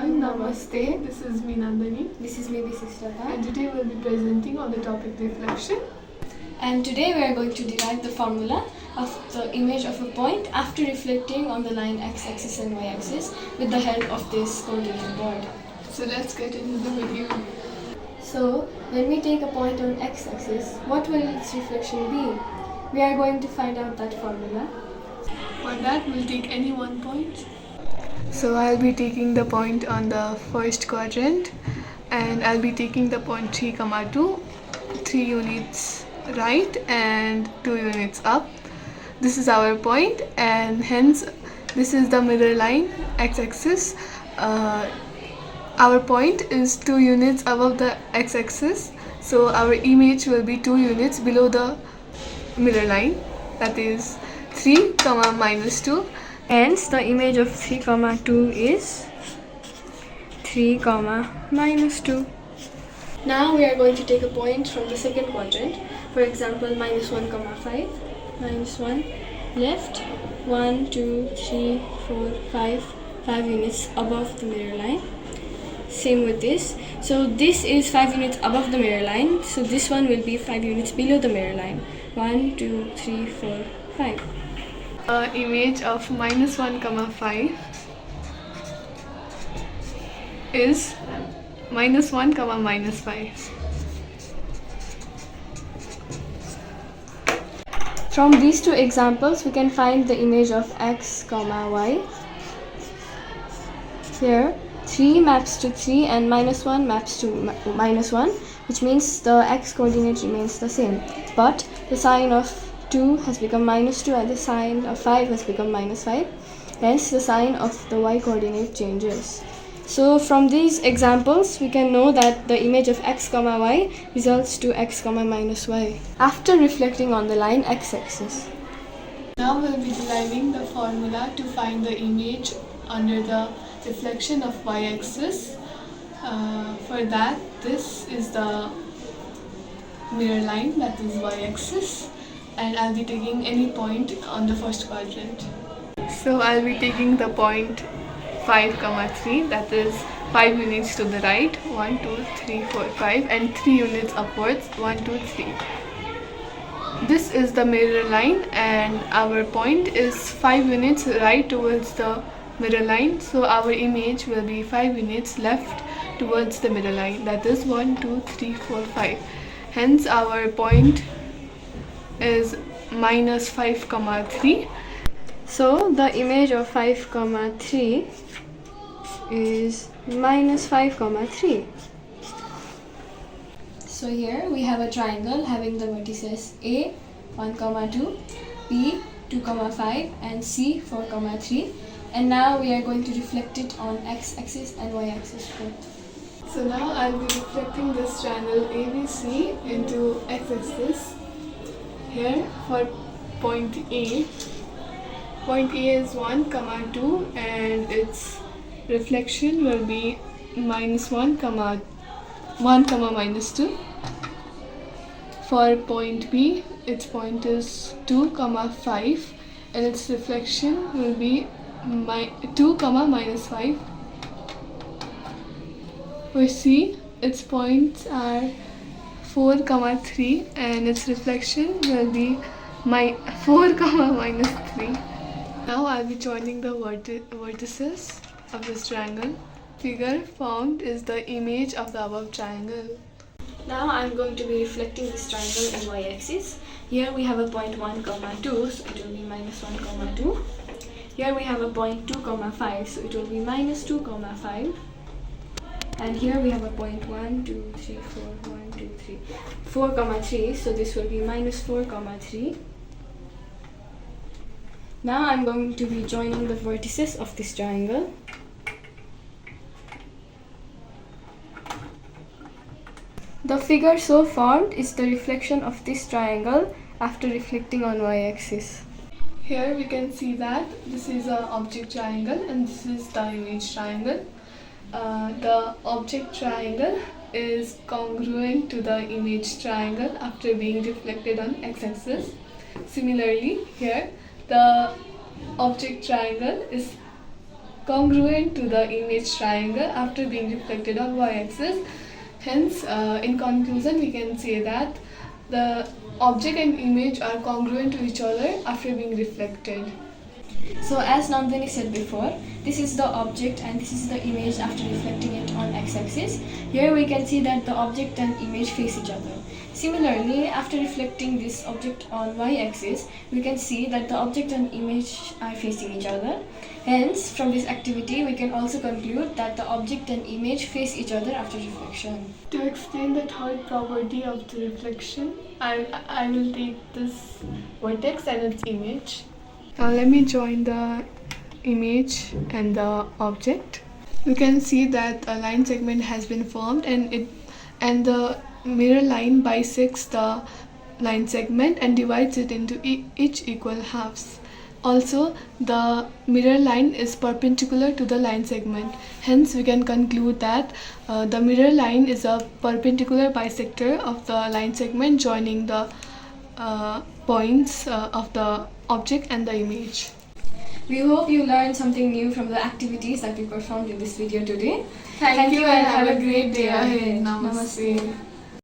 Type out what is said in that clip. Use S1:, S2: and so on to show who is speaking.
S1: everyone, Namaste. This is me Nandani.
S2: This is me Bishistata.
S1: And today we'll be presenting on the topic reflection.
S2: And today we are going to derive the formula of the image of a point after reflecting on the line x-axis and y-axis with the help of this coordinate board.
S1: So let's get into the video.
S2: So when we take a point on x-axis, what will its reflection be? We are going to find out that formula.
S1: For that, we'll take any one point. So I'll be taking the point on the first quadrant, and I'll be taking the point 3, 2, 3 units right and 2 units up. This is our point, and hence this is the mirror line x-axis. Our point is 2 units above the x-axis, so our image will be 2 units below the mirror line, that is 3, minus 2.
S2: Hence the image of 3, 2 is 3, minus 2. Now we are going to take a point from the second quadrant. For example, minus 1, 5. Minus 1 left, 1, 2, 3, 4, 5 units above the mirror line. Same with this. So this is 5 units above the mirror line. So this one will be 5 units below the mirror line. 1, 2, 3, 4, 5.
S1: Image of minus 1, 5 is minus 1, minus 5.
S2: From these two examples, we can find the image of x, y. Here, 3 maps to 3 and minus 1 maps to minus 1, which means the x coordinate remains the same. But the sign of 2 has become minus 2 and the sign of 5 has become minus 5. Hence, the sign of the y coordinate changes. So from these examples, we can know that the image of x, y results to x, minus y after reflecting on the line x-axis.
S1: Now we'll be deriving the formula to find the image under the reflection of y-axis. For that, this is the mirror line, that is y-axis, and I'll be taking any point on the first quadrant. So I'll be taking the point 5, 3, that is 5 units to the right, 1, 2, 3, 4, 5, and 3 units upwards, 1, 2, 3. This is the mirror line, and our point is 5 units right towards the mirror line, so our image will be 5 units left towards the mirror line, that is 1, 2, 3, 4, 5. Hence our point is minus 5, 3.
S2: So the image of 5, 3 is minus 5, 3. So here we have a triangle having the vertices A, 1, 2, B, 2, 5, and C, 4, 3. And now we are going to reflect it on x-axis and y-axis both.
S1: So now I'll be reflecting this triangle ABC into x-axis. Here for point A is 1, 2, and its reflection will be minus 1, minus 2. For point B, its point is 2, 5, and its reflection will be 2, minus 5. For C, its points are 4, 3, and its reflection will be 4, minus 3. Now I'll be joining the vertices of this triangle. Figure formed is the image of the above triangle.
S2: Now I'm going to be reflecting this triangle in y-axis. Here we have a point 1, 2, so it will be minus 1, 2. Here we have a point 2, 5, so it will be minus 2, 5. And here we have a point 1, 2, 3, 4, 1, 2, 3, 4, 3, so this will be minus 4, 3. Now I'm going to be joining the vertices of this triangle. The figure so formed is the reflection of this triangle after reflecting on y-axis.
S1: Here we can see that this is an object triangle and this is the image triangle. The object triangle is congruent to the image triangle after being reflected on x-axis. Similarly, here the object triangle is congruent to the image triangle after being reflected on y-axis. Hence, in conclusion, we can say that the object and image are congruent to each other after being reflected.
S2: So as Nandani said before, this is the object and this is the image after reflecting it on x-axis. Here we can see that the object and image face each other. Similarly, after reflecting this object on y-axis, we can see that the object and image are facing each other. Hence, from this activity, we can also conclude that the object and image face each other after reflection.
S1: To explain the third property of the reflection, I will take this vertex and its image. Now let me join the image and the object. You can see that a line segment has been formed and the mirror line bisects the line segment and divides it into each equal halves. Also, the mirror line is perpendicular to the line segment. Hence, we can conclude that the mirror line is a perpendicular bisector of the line segment joining the points of the object and the image.
S2: We hope you learned something new from the activities that we performed in this video today.
S1: Thank you and have a great day ahead.
S2: Namaste.